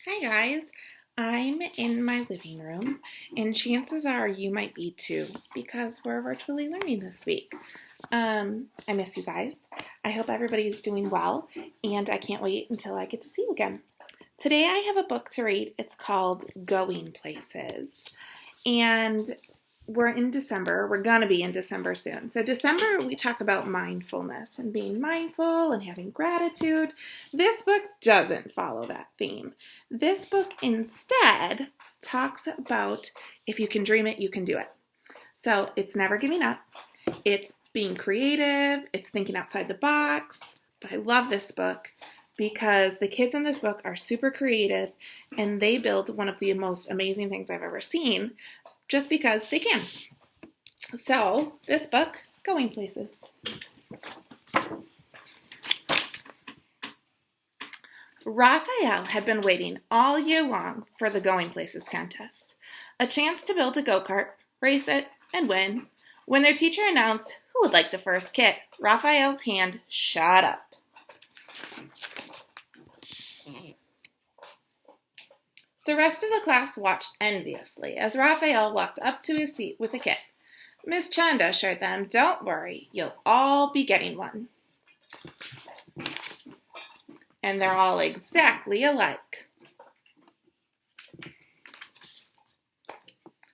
Hi guys, I'm in my living room, and chances are you might be too because we're virtually learning this week. I miss you guys. I hope everybody's doing well, and I can't wait until I get to see you again. Today I have a book to read. It's called Going Places, and we're in December. We're going to be in December soon. So, December, we talk about mindfulness and being mindful and having gratitude. This book doesn't follow that theme. This book instead talks about if you can dream it, you can do it. So, it's never giving up, it's being creative, it's thinking outside the box. But I love this book because the kids in this book are super creative and they build one of the most amazing things I've ever seen just because they can. So, this book, Going Places. Raphael had been waiting all year long for the Going Places contest, a chance to build a go-kart, race it, and win. When their teacher announced who would like the first kit, Raphael's hand shot up. The rest of the class watched enviously as Raphael walked up to his seat with a kit. Miss Chanda assured them, "Don't worry, you'll all be getting one." And they're all exactly alike.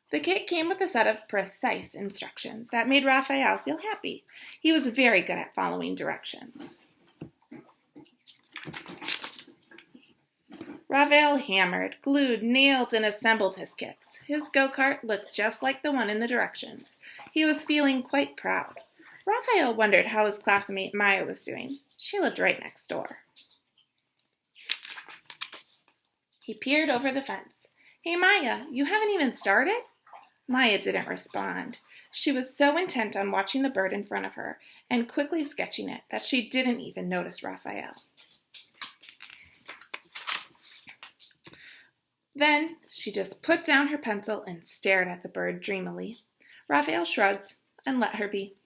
The kit came with a set of precise instructions that made Raphael feel happy. He was very good at following directions. Raphael hammered, glued, nailed, and assembled his kits. His go-kart looked just like the one in the directions. He was feeling quite proud. Raphael wondered how his classmate Maya was doing. She lived right next door. He peered over the fence. "Hey, Maya, you haven't even started?" Maya didn't respond. She was so intent on watching the bird in front of her and quickly sketching it that she didn't even notice Raphael. Then she just put down her pencil and stared at the bird dreamily. Raphael shrugged and let her be.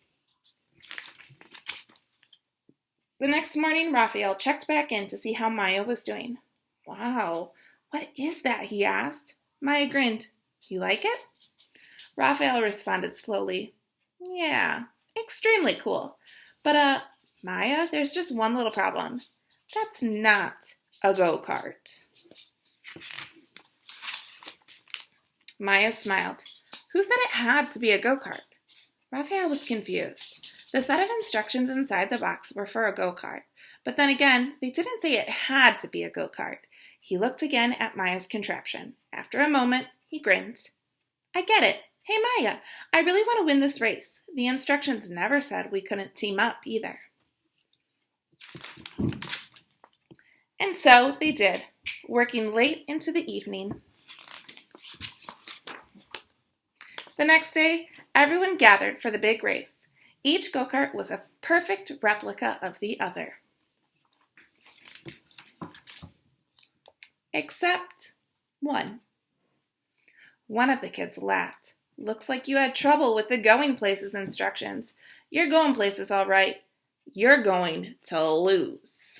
The next morning, Raphael checked back in to see how Maya was doing. "Wow, what is that?" he asked. Maya grinned. "You like it?" Raphael responded slowly. "Yeah, extremely cool. But, Maya, there's just one little problem. That's not a go-kart." Maya smiled. "Who said it had to be a go-kart?" Raphael was confused. The set of instructions inside the box were for a go-kart, but then again, they didn't say it had to be a go-kart. He looked again at Maya's contraption. After a moment, he grinned. "I get it. Hey, Maya, I really want to win this race. The instructions never said we couldn't team up either." And so they did, working late into the evening. The next day, everyone gathered for the big race. Each go-kart was a perfect replica of the other. Except one. One of the kids laughed. "Looks like you had trouble with the Going Places instructions. You're going places all right. You're going to lose."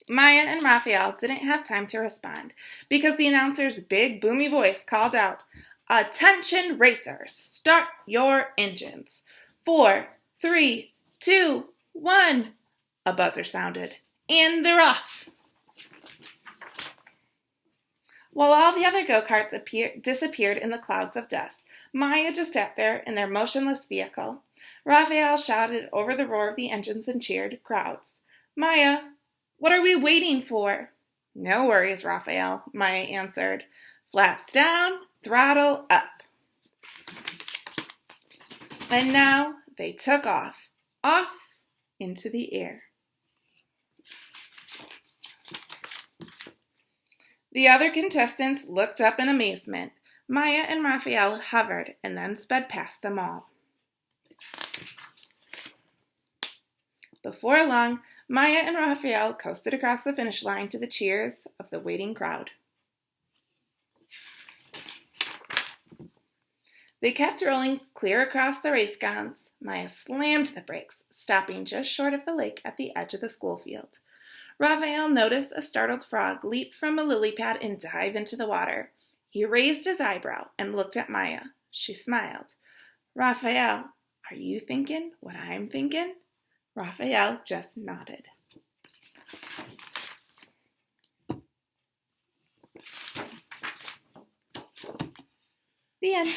Maya and Raphael didn't have time to respond because the announcer's big, boomy voice called out, "Attention racers, start your engines. 4, 3, 2, 1. A buzzer sounded, and they're off. While all the other go-karts disappeared in the clouds of dust, Maya just sat there in their motionless vehicle. Raphael shouted over the roar of the engines and cheered crowds. "Maya, what are we waiting for?" "No worries, Raphael," Maya answered. "Flaps down, throttle up." And now they took off into the air. The other contestants looked up in amazement. Maya and Raphael hovered and then sped past them all. Before long, Maya and Raphael coasted across the finish line to the cheers of the waiting crowd. They kept rolling clear across the race grounds. Maya slammed the brakes, stopping just short of the lake at the edge of the school field. Raphael noticed a startled frog leap from a lily pad and dive into the water. He raised his eyebrow and looked at Maya. She smiled. Raphael, are you thinking what I'm thinking? Raphael just nodded. The end.